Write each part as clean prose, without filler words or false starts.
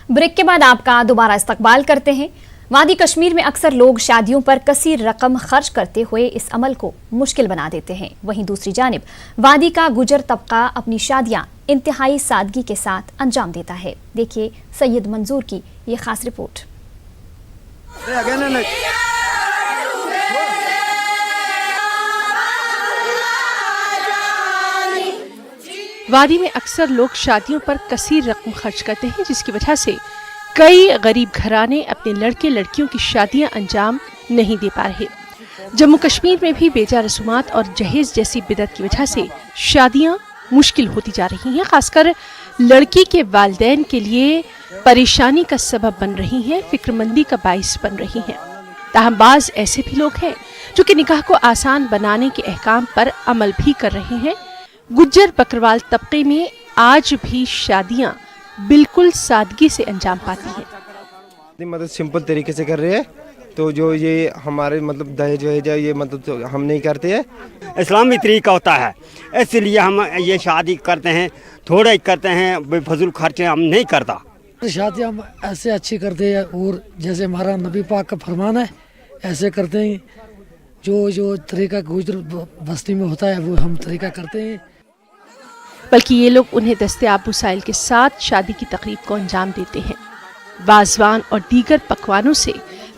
Break के बाद आपका दोबारा इस्तकबाल करते हैं। वादी कश्मीर में अक्सर लोग शादियों पर कसीर रकम खर्च करते हुए इस अमल को मुश्किल बना देते हैं। वहीं दूसरी जानिब वादी का गुजर तबका अपनी शादियां इंतहाई सादगी के साथ अंजाम देता है। देखिए सैयद मंजूर की ये खास रिपोर्ट। वादी में अक्सर लोग शादियों पर कसीर रकम खर्च करते हैं, जिसकी वजह से कई गरीब घराने अपने लड़के लड़कियों की शादियां अंजाम नहीं दे पा रहे। जम्मू कश्मीर में भी बेजा रसूमात और जहेज जैसी बिदअत की वजह से शादियां मुश्किल होती जा रही हैं। खासकर लड़की के वालिदैन के लिए परेशानी का सबब बन रही हैं, फिक्रमंदी का बाइस बन रही हैं। ताहम बाज ऐसे भी लोग हैं जो कि निकाह को आसान बनाने के अहकाम पर अमल भी कर रहे हैं। गुज्जर बकरवाल तबके में आज भी शादियां बिल्कुल सादगी से अंजाम पाती हैं। मतलब सिंपल तरीके से कर रहे हैं, तो जो ये हमारे मतलब दहेज वहेज ये मतलब तो हम नहीं करते हैं। इस्लामी तरीका होता है, इसलिए हम ये शादी करते हैं, थोड़ा ही करते हैं, बेफजूल खर्चे हम नहीं करता। शादी हम ऐसे अच्छी करते हैं और जैसे हमारा नबी पाक का फरमान है ऐसे करते हैं। जो तरीका गुजर बस्ती में होता है वो हम तरीका करते हैं। बल्कि ये लोग उन्हें दस्तयाब वसाइल के साथ शादी की तकरीब को अंजाम देते हैं। वाजवान और दीगर पकवानों से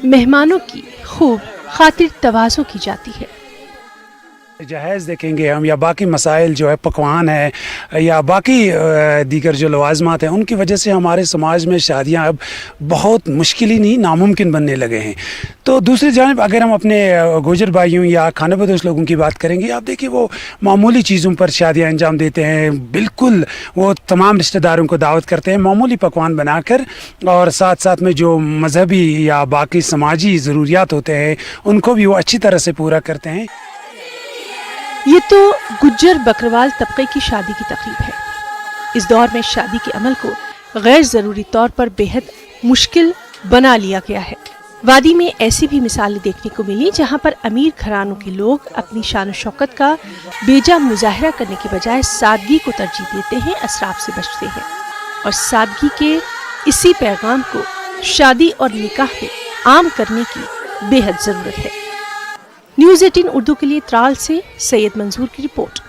मेहमानों की खूब खातिर तवाज़ो की जाती है। जहेज देखेंगे हम या बाकी मसाइल जो है पकवान है या बाकी दीगर जो लवाजमात हैं, उनकी वजह से हमारे समाज में शादियां अब बहुत मुश्किल ही नहीं नामुमकिन बनने लगे हैं। तो दूसरी जानिब अगर हम अपने गुजर भाइयों या खानाबदोश लोगों की बात करेंगे, आप देखिए वो मामूली चीज़ों पर शादियां अंजाम देते हैं। बिल्कुल वो तमाम रिश्तेदारों को दावत करते हैं मामूली पकवान बनाकर, और साथ साथ में जो मजहबी या बाकी समाजी ज़रूरियात होते हैं उनको भी वो अच्छी तरह से पूरा करते हैं। ये तो गुज्जर बकरवाल तबके की शादी की तकरीब है। इस दौर में शादी के अमल को गैर ज़रूरी तौर पर बेहद मुश्किल बना लिया गया है। वादी में ऐसी भी मिसालें देखने को मिली जहां पर अमीर घरानों के लोग अपनी शान शौकत का बेजा मुजाहरा करने के बजाय सादगी को तरजीह देते हैं, असराफ से बचते हैं। और सादगी के इसी पैगाम को शादी और निकाह में आम करने की बेहद ज़रूरत है। न्यूज़ 18 उर्दू के लिए त्राल से सैयद मंजूर की रिपोर्ट।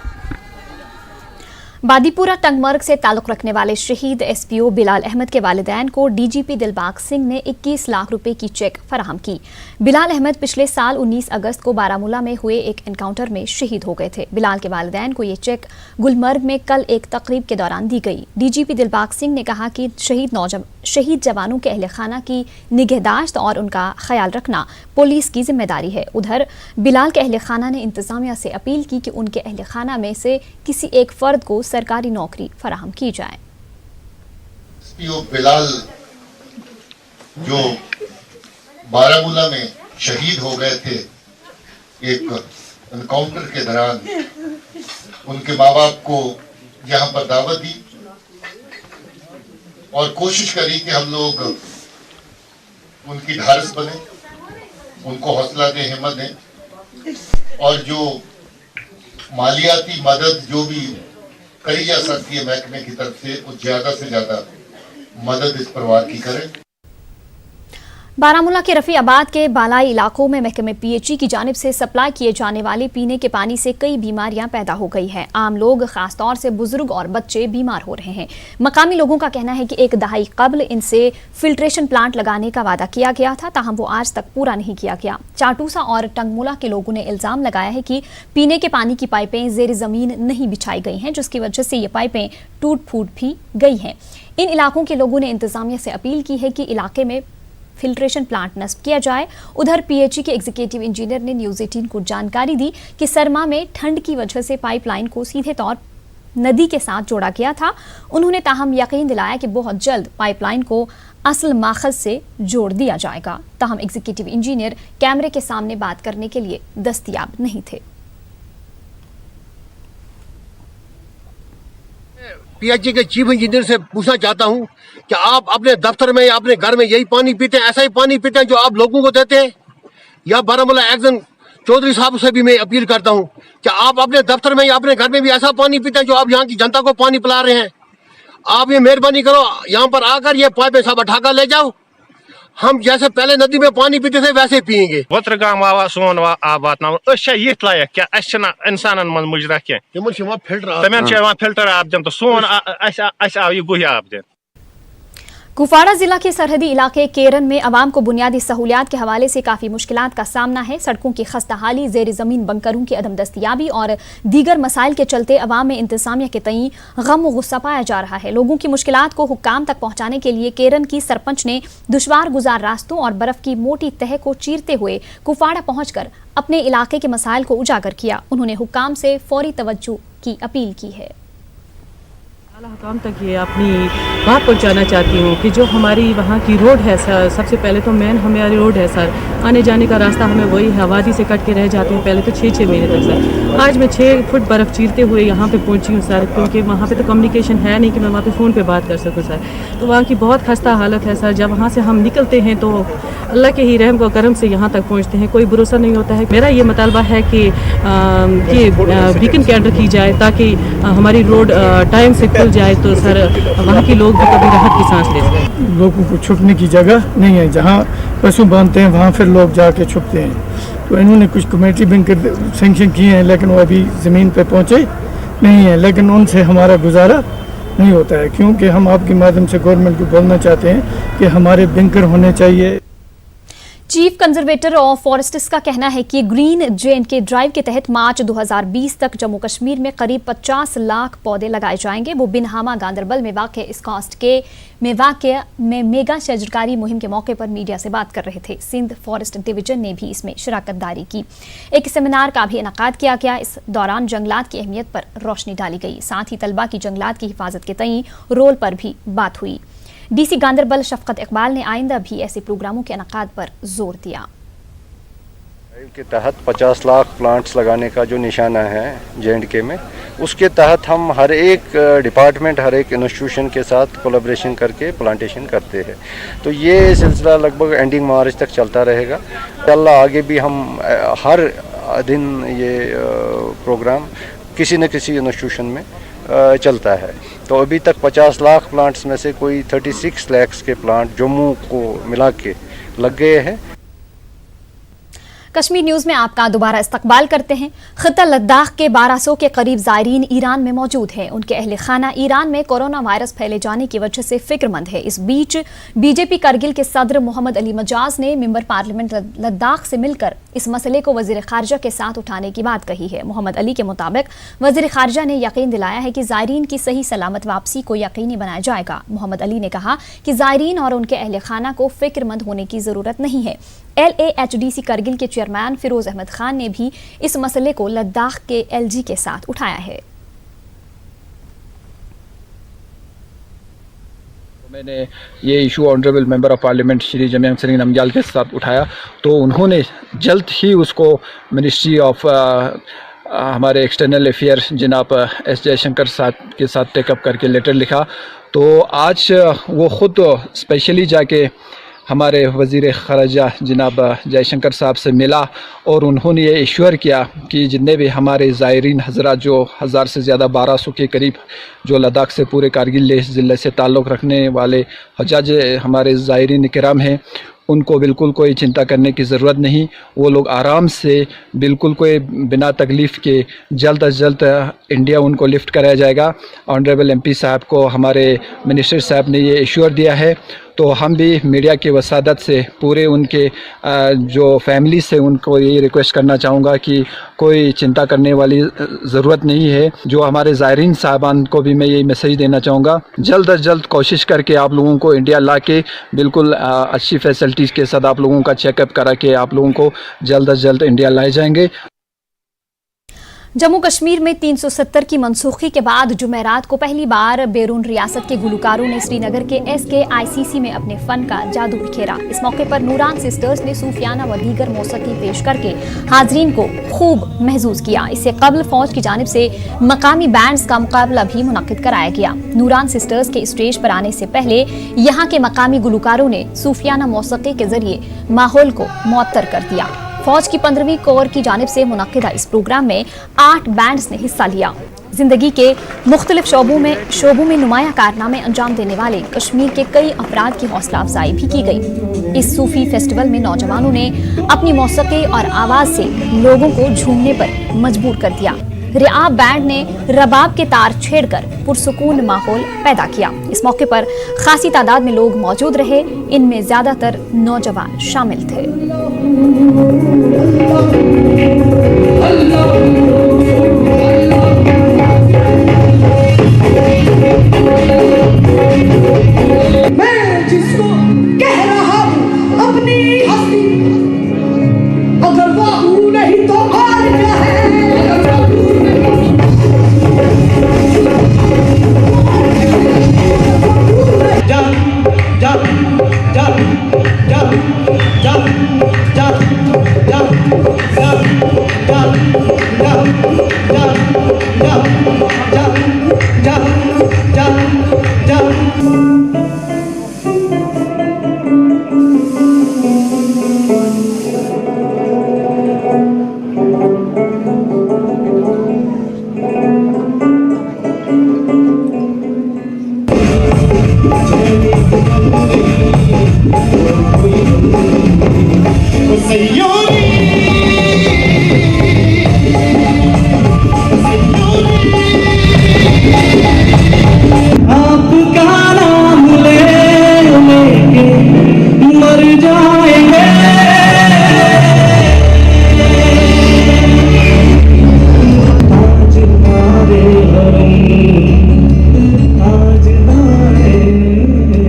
बादीपुरा टंगमर्ग से ताल्लुक रखने वाले शहीद एसपीओ बिलाल अहमद के वालिदैन को डीजीपी दिलबाग सिंह ने 21 लाख रुपए की चेक फराहम की। बिलाल अहमद पिछले साल 19 अगस्त को बारामूला में हुए एक एनकाउंटर में शहीद हो गए थे। बिलाल के वालिदैन को ये चेक गुलमर्ग में कल एक तकरीब के दौरान दी गई। डीजीपी दिलबाग सिंह ने कहा कि शहीद जवानों के अहल खाना की निगहदाश्त और उनका ख्याल रखना पुलिस की जिम्मेदारी है। उधर बिलाल के अहल खाना ने इंतजामिया से अपील की कि उनके अहल खाना में से किसी एक फर्द को सरकारी नौकरी फराहम की जाए। बिलाल जो बारामूला में शहीद हो गए थे एक एनकाउंटर के दौरान, उनके माँ बाप को यहाँ पर दावत दी और कोशिश करी कि हम लोग उनकी ढारस बने, उनको हौसला दें, हिम्मत दें, और जो मालियाती मदद जो भी करी जा सकती है महकमे की तरफ से, वो ज्यादा से ज्यादा मदद इस परिवार की करें। बारामूला के रफीआबाद के बालाई इलाकों में महकमे पीएचई की जानिब से सप्लाई किए जाने वाले पीने के पानी से कई बीमारियां पैदा हो गई हैं। आम लोग, खासतौर से बुजुर्ग और बच्चे बीमार हो रहे हैं। मकामी लोगों का कहना है कि एक दहाई कबल इनसे फिल्ट्रेशन प्लांट लगाने का वादा किया गया था, ताहम वो आज तक पूरा नहीं किया गया। चाटूसा और टंगमुला के लोगों ने इल्जाम लगाया है कि पीने के पानी की पाइपें जेर जमीन नहीं बिछाई गई हैं, जिसकी वजह से ये पाइपें टूट फूट भी गई हैं। इन इलाकों के लोगों ने इंतजामिया से अपील की है कि इलाके में फिल्ट्रेशन प्लांट नस्ब किया जाए। उधर पीएचई के एग्जीक्यूटिव इंजीनियर ने न्यूज़ 18 को जानकारी दी कि सरमा में ठंड की वजह से पाइपलाइन को सीधे तौर नदी के साथ जोड़ा गया था। उन्होंने ताहम यकीन दिलाया कि बहुत जल्द पाइपलाइन को असल माखज़ से जोड़ दिया जाएगा। ताहम एग्जीक्यूटिव इंजीनियर कैमरे के सामने बात करने के लिए दस्तयाब नहीं थे। पीएचई के चीफ इंजीनियर से पूछना चाहता हूं कि आप अपने दफ्तर में या अपने घर में यही पानी पीते हैं, ऐसा ही पानी पीते हैं जो आप लोगों को देते हैं? या बारामूला एक्शन चौधरी साहब से भी मैं अपील करता हूं कि आप अपने दफ्तर में या अपने घर में भी ऐसा पानी पीते हैं जो आप यहाँ की जनता को पानी पिला रहे हैं? आप ये मेहरबानी करो, यहाँ पर आकर ये पाइपें सब उठा कर ले जाओ, हम जैसे पहले नदी में पानी पीते थे वैसे पियेंगे। वत्रगाम आवा सोन आब वातनावन यथ लायक क्या इंसानन मन मुजरा कह फिल्टर फिल्टर आब दिन तो सोन आव यह गुह आब दिन। कुपवाड़ा जिला के सरहदी इलाके केरन में अवाम को बुनियादी सहूलियात के हवाले से काफ़ी मुश्किलात का सामना है। सड़कों की खस्ताहाली, ज़ेर ज़मीन बंकरों की अदम दस्तियाबी और दीगर मसाइल के चलते अवाम में इंतज़ामिया के तई गम व गुस्सा पाया जा रहा है। लोगों की मुश्किलात को हुक्काम तक पहुँचाने के लिए केरन की सरपंच ने दुश्वार गुजार रास्तों और बर्फ़ की मोटी तह को चीरते हुए कुपवाड़ा पहुँचकर अपने इलाके के मसाइल को उजागर किया। उन्होंने हुक्काम से फौरी तवज्जो की अपील की है। आला हुकाम तक ये अपनी बात पहुंचाना चाहती हूँ कि जो हमारी वहाँ की रोड है सर, सबसे पहले तो मेन हमारी रोड है सर, आने जाने का रास्ता हमें वही है, वादी से कट के रह जाते हैं पहले तो 6-6 महीने तक सर। आज मैं 6 फुट बर्फ़ चीरते हुए यहाँ पे पहुँची हूँ सर, क्योंकि वहाँ पे तो कम्युनिकेशन है नहीं कि मैं वहाँ पे फ़ोन पे बात कर सकूँ सर। तो वहाँ की बहुत खस्ता हालत है सर। जब वहाँ से हम निकलते हैं तो अल्लाह के ही रहम व करम से यहाँ तक पहुँचते हैं, कोई भरोसा नहीं होता है। मेरा ये मुतालबा है कि बीकन कैंडर की जाए ताकि हमारी रोड टाइम से खुल जाए, तो सर वहाँ के लोग भी कभी राहत की सांस ले सकें। लोगों को छुपने की जगह नहीं है, जहाँ पशु बांधते हैं वहाँ फिर लोग जाके छुपते हैं। तो इन्होंने कुछ कमेटी बैंकर सेंक्शन किए हैं, लेकिन वो अभी ज़मीन पे पहुँचे नहीं हैं, लेकिन उनसे हमारा गुजारा नहीं होता है, क्योंकि हम आपके माध्यम से गवर्नमेंट को बोलना चाहते हैं कि हमारे बैंकर होने चाहिए। चीफ कंजर्वेटर ऑफ फॉरेस्ट्स का कहना है कि ग्रीन J&K ड्राइव के तहत मार्च 2020 तक जम्मू कश्मीर में करीब 50 लाख पौधे लगाए जाएंगे। वो बिनहामा गांदरबल में वाक़ इस कास्ट के में मेगा शजरकारी मुहिम के मौके पर मीडिया से बात कर रहे थे। सिंध फॉरेस्ट डिवीजन ने भी इसमें शिराकतदारी की। एक सेमिनार का भी इनेकाद किया गया। इस दौरान जंगलात की अहमियत पर रोशनी डाली गई, साथ ही तलबा की जंगलात की हिफाजत के तई रोल पर भी बात हुई। DC गांदरबल शफकत इकबाल ने आइंदा भी ऐसे प्रोग्रामों के इनेकाद पर जोर दिया। के तहत 50 लाख प्लांट्स लगाने का जो निशाना है J&K में, उसके तहत हम हर एक डिपार्टमेंट, हर एक इंस्टीट्यूशन के साथ कोलैबोरेशन करके प्लांटेशन करते हैं। तो ये सिलसिला लगभग एंडिंग मार्च तक चलता रहेगा। इंशाअल्लाह आगे भी हम हर दिन ये प्रोग्राम किसी न किसी इंस्टीट्यूशन में चलता है। तो अभी तक 50 लाख प्लांट्स में से कोई 36 लाख के प्लांट जम्मू को मिला के लग गए हैं। कश्मीर न्यूज़ में आपका दोबारा इस्तकबाल करते हैं। खिता लद्दाख के 1200 के करीब ज़ायरीन ईरान में मौजूद हैं। उनके अहले खाना ईरान में कोरोना वायरस फैले जाने की वजह से फिक्रमंद है। इस बीच बीजेपी करगिल के सदर मोहम्मद अली मजाज ने मेंबर पार्लियामेंट लद्दाख से मिलकर इस मसले को वज़ीर ख़ारजा के साथ उठाने की बात कही है। मोहम्मद अली के मुताबिक वज़ीर ख़ारजा ने यकीन दिलाया है कि ज़ायरीन की सही सलामत वापसी को यकीनी बनाया जाएगा। मोहम्मद अली ने कहा कि ज़ायरीन और उनके अहले खाना को फिक्रमंद होने की ज़रूरत नहीं है। LAHDC करगिल के चेयरमैन फिरोज अहमद खान ने भी इस मसले को लद्दाख के LG के साथ उठाया है। मैंने ये issue honourable member of parliament Shri Jamyang Tsering Namgyal के साथ उठाया, तो उन्होंने जल्द ही उसको मिनिस्ट्री ऑफ हमारे एक्सटर्नल अफेयर जनाब S जयशंकर साहब के साथ टेकअप करके लेटर लिखा। तो आज वो ख़ुद स्पेशली जाके हमारे वज़ीर ख़ारजा जनाब जयशंकर साहब से मिला और उन्होंने ये इश्योर किया कि जितने भी हमारे ज़ायरीन हज़रात जो 1000 से ज़्यादा 1200 के करीब जो लद्दाख से पूरे कारगिल ज़िले से ताल्लुक़ रखने वाले हजाज हमारे ज़ायरीन किराम हैं, उनको बिल्कुल कोई चिंता करने की ज़रूरत नहीं। वो लोग आराम से बिल्कुल कोई बिना तकलीफ़ के जल्द अज जल्द इंडिया उनको लिफ्ट कराया जाएगा। ऑनरेबल MP साहब को हमारे मिनिस्टर साहब ने ये इश्योर दिया है। तो हम भी मीडिया की वसादत से पूरे उनके जो फैमिली से उनको ये रिक्वेस्ट करना चाहूँगा कि कोई चिंता करने वाली ज़रूरत नहीं है। जो हमारे ज़ायरीन साहबान को भी मैं यही मैसेज देना चाहूँगा, जल्द अज जल्द कोशिश करके आप लोगों को इंडिया ला के बिल्कुल अच्छी फैसिलिटीज़ के साथ आप लोगों का चेकअप करा के आप लोगों को जल्द अज जल्द इंडिया लाए जाएंगे। जम्मू कश्मीर में 370 की मनसूखी के बाद जुमेरात को पहली बार बैरून रियासत के गुलकारों ने श्रीनगर के SKICC में अपने फन का जादू बिखेरा। इस मौके पर नूरान सिस्टर्स ने सूफियाना व दीगर मौसीकी पेश करके हाजरीन को खूब महसूस किया। इससे कबल फौज की जानिब से मकामी बैंड्स का मुकाबला भी मुनक्किद कराया गया। नूरान सिस्टर्स के स्टेज पर आने से पहले यहाँ के मकामी गुलकारों ने सूफियाना मौसीकी के जरिए माहौल को मुअत्तर कर दिया। फौज की 15वीं कोर की जानिब से मुनक्किदा इस प्रोग्राम में 8 बैंड्स ने हिस्सा लिया। जिंदगी के मुख्तलिफ शोबों में नुमाया कारनामे अंजाम देने वाले कश्मीर के कई अफराद की हौसला अफजाई भी की गई। इस सूफी फेस्टिवल में नौजवानों ने अपनी मौसीकी और आवाज से लोगों को झूमने पर मजबूर कर दिया। रियाब बैंड ने रबाब के तार छेड़कर पुरसुकून माहौल पैदा किया। इस मौके पर खासी तादाद में लोग मौजूद रहे, इनमें ज्यादातर नौजवान शामिल थे। मैं जिसको कह रहा हूँ अपनी हस्ती, अगर वो हूँ नहीं तो और क्या है।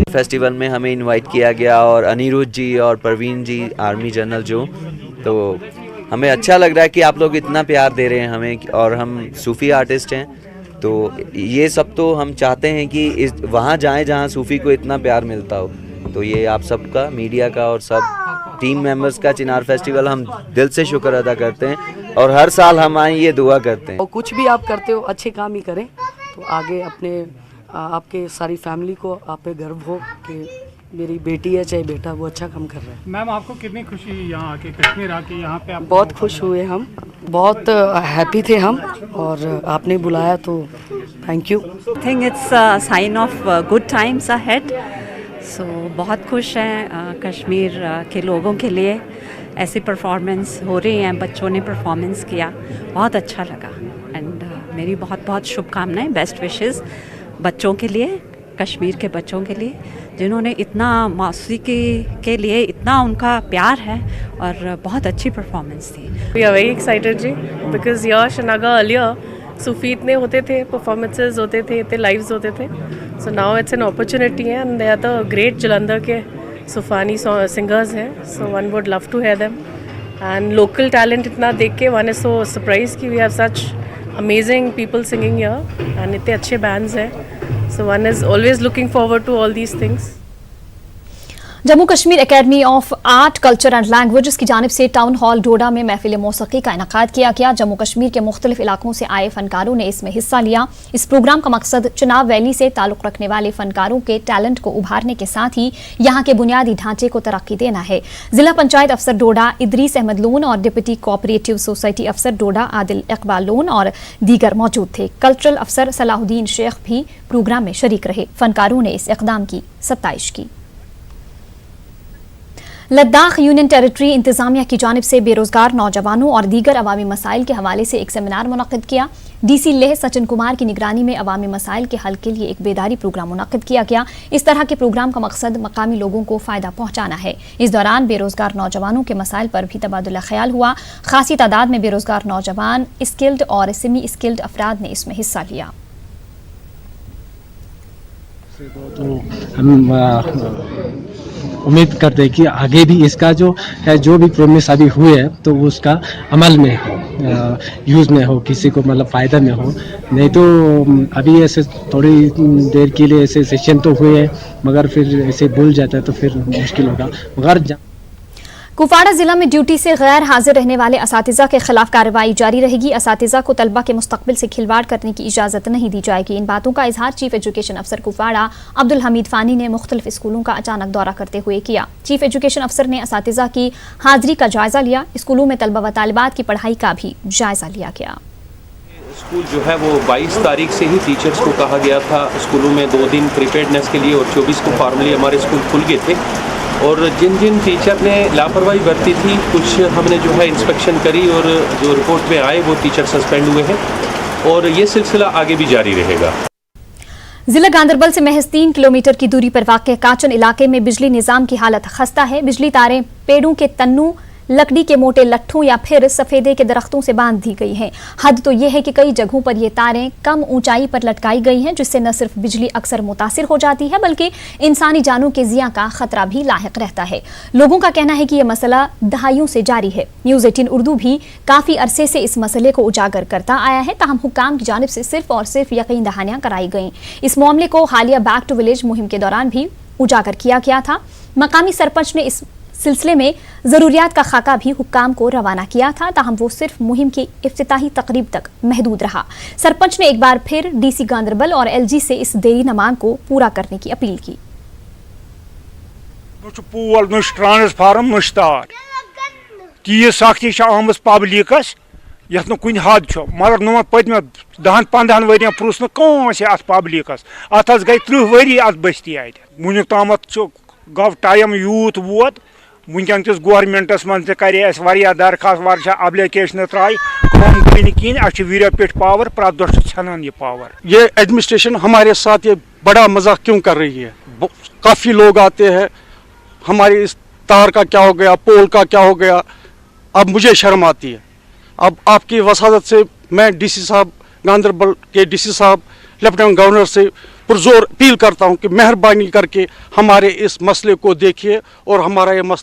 फेस्टिवल में हमें इनवाइट किया गया और अनिरुद्ध जी और परवीन जी आर्मी जनरल जो, तो हमें अच्छा लग रहा है कि आप लोग इतना प्यार दे रहे हैं हमें, और हम सूफ़ी आर्टिस्ट हैं, तो ये सब तो हम चाहते हैं कि वहाँ जाएं जहाँ सूफ़ी को इतना प्यार मिलता हो। तो ये आप सबका, मीडिया का और सब टीम मेंबर्स का चिनार फेस्टिवल हम दिल से शुक्र अदा करते हैं और हर साल हम आए ये दुआ करते हैं। और कुछ भी आप करते हो अच्छे काम ही करें, तो आगे अपने आपके सारी फैमिली को आप पे गर्व हो कि मेरी बेटी है चाहे बेटा वो अच्छा काम कर रहा है। मैम आपको कितनी खुशी हुई यहाँ आके, कश्मीर आके यहाँ पे? बहुत खुश हुए हम, बहुत हैप्पी थे हम, और आपने बुलाया तो thank you. I think it's sign of good times ahead. So बहुत खुश हैं कश्मीर के लोगों के लिए, ऐसी परफॉर्मेंस हो रही हैं, बच्चों ने परफॉर्मेंस किया, बहुत अच्छा लगा। एंड मेरी बहुत बहुत शुभकामनाएं, बेस्ट विशेस बच्चों के लिए, कश्मीर के बच्चों के लिए, जिन्होंने इतना मौसीकी के लिए इतना उनका प्यार है और बहुत अच्छी परफॉर्मेंस थी। वी आर वेरी एक्साइटेड जी, बिकॉज यहाँ शनागा अर्लियर सूफी इतने होते थे, परफॉर्मेंसेज होते थे, इतने लाइव्स होते थे, so now it's an opportunity है, and they are the great Jalandhar के सूफानी सिंगर्स हैं, so one would love to hear them, and local talent इतना देख के वन इज सो सरप्राइज कि we have such amazing people singing here, and इतने अच्छे बैंड्स हैं, so one is always looking forward to all these things. Jammu Kashmir academy of art, culture and languages की जानिब से टाउन हॉल डोडा में महफिल मौसीकी का इनकाद किया गया। जम्मू कश्मीर के मुख्तलिफ इलाकों से आए फनकारों ने इसमें हिस्सा लिया। इस प्रोग्राम का मकसद चिनाब वैली से ताल्लुक रखने वाले फनकारों के टैलेंट को उभारने के साथ ही यहाँ के बुनियादी ढांचे को तरक्की देना है। जिला पंचायत अफसर डोडा इदरीस अहमद लोन और डिप्टी कोऑपरेटिव सोसाइटी अफसर डोडा आदिल इकबाल लोन और दीगर मौजूद थे। कल्चरल अफसर सलाहुद्दीन शेख भी प्रोग्राम में शरीक रहे। फनकारों ने इस इकदाम की सत्ताइश की। लद्दाख यूनियन टेरिटरी इंतजामिया की जानिब से बेरोजगार नौजवानों और दीगर अवामी मसाइल के हवाले से एक सेमिनार मुनक्किद किया। डीसी लेह सचिन कुमार की निगरानी में अवामी मसाइल के हल के लिए एक बेदारी प्रोग्राम मुनक्किद किया गया। इस तरह के प्रोग्राम का मकसद मकामी लोगों को फायदा पहुंचाना है। इस दौरान बेरोजगार नौजवानों के मसाइल पर भी तबादुला ख्याल हुआ। खासी तादाद में बेरोजगार नौजवान, स्किल्ड और सेमी स्किल्ड अफराद ने इसमें हिस्सा लिया। उम्मीद करते हैं कि आगे भी इसका जो है, जो भी प्रोमिस अभी हुए हैं, तो उसका अमल में हो, यूज़ में हो, किसी को मतलब फ़ायदा में हो। नहीं तो अभी ऐसे थोड़ी देर के लिए ऐसे सेशन तो हुए हैं, मगर फिर ऐसे भूल जाता है तो फिर मुश्किल होगा। मगर कुपवाड़ा जिला में ड्यूटी से गैर हाजिर रहने वाले असातिज़ा के खिलाफ कार्रवाई जारी रहेगी। असातिज़ा को तलबा के मुस्तकबिल से खिलवाड़ करने की इजाज़त नहीं दी जाएगी। इन बातों का इजहार चीफ एजुकेशन अफसर कुपवाड़ा अब्दुल हमीद फानी ने मुख्तलिफ स्कूलों का अचानक दौरा करते हुए किया। चीफ एजुकेशन अफसर ने असातिज़ा की हाजिरी का जायजा लिया। स्कूलों में तलबा व तालिबात की पढ़ाई का भी जायजा लिया गया। स्कूल जो है वो 22 तारीख से ही टीचर्स को कहा गया था स्कूलों में 2 दिन प्रिपेयर्डनेस के लिए, और 24 को फॉर्मली हमारे स्कूल खुल गए थे। और जिन जिन टीचर ने लापरवाही बरती थी, कुछ हमने जो है इंस्पेक्शन करी और जो रिपोर्ट में आए वो टीचर सस्पेंड हुए हैं, और ये सिलसिला आगे भी जारी रहेगा। जिला गांधरबल से महज 3 किलोमीटर की दूरी पर वाक़ काचन इलाके में बिजली निज़ाम की हालत खस्ता है। बिजली तारें पेड़ों के तन्नों, लकड़ी के मोटे लट्ठों या फिर सफेदे के दरख्तों से बांध दी गई हैं। हद तो यह है कि कई जगहों पर ये तारें कम ऊंचाई पर लटकाई गई हैं, जिससे न सिर्फ बिजली अक्सर मुतासिर हो जाती है बल्कि इंसानी जानों के जिया का खतरा भी लाहिक रहता है। लोगों का कहना है कि यह मसला दहाइयों से जारी है। न्यूज़ 18 उर्दू भी काफी अरसे से इस मसले को उजागर करता आया है, ताहम हुक्काम की जानिब से सिर्फ और सिर्फ यकीन दहानियां कराई गईं। इस मामले को हालिया बैक टू विलेज मुहिम के दौरान भी उजागर किया गया था। मकामी सरपंच ने इस सिलसिले में जरूरियात का खाका भी हुक्काम को रवाना किया था, ताहम वो सिर्फ मुहिम की इफ्तिताही तकरीब तक महदूद रहा। सरपंच ने एक बार फिर डीसी गांधरबल और एलजी से इस देरी नमाज को पूरा करने की अपील की। पोल नुश ट्रांसफार्म नुश तार तीज सख्ती आम पब्लिकस यथ कुन हद मगर नुम पतम 10-15 वरियन प्रुस नस अत पब्लिकस अत गई 30 वरी अत बस्ती वुन ताम गव टाइम यूथ वोत वनकन किस गवर्नमेंटस मन कर दरखास्त एप्लीकेशन त्राई कम गई कहें वीडियो पे पावर प्रत दो छान ये पावर। ये एडमिनिस्ट्रेशन हमारे साथ ये बड़ा मजाक क्यों कर रही है? काफ़ी लोग आते हैं, हमारे इस तार का क्या हो गया, पोल का क्या हो गया। अब मुझे शर्म आती है। अब आपकी वसादत से मैं डीसी साहब गांधरबल के डीसी साहब लेफ्टिनेंट गवर्नर से पुरजोर अपील करता हूं कि मेहरबानी करके हमारे इस मसले को देखिए और हमारा ये मसला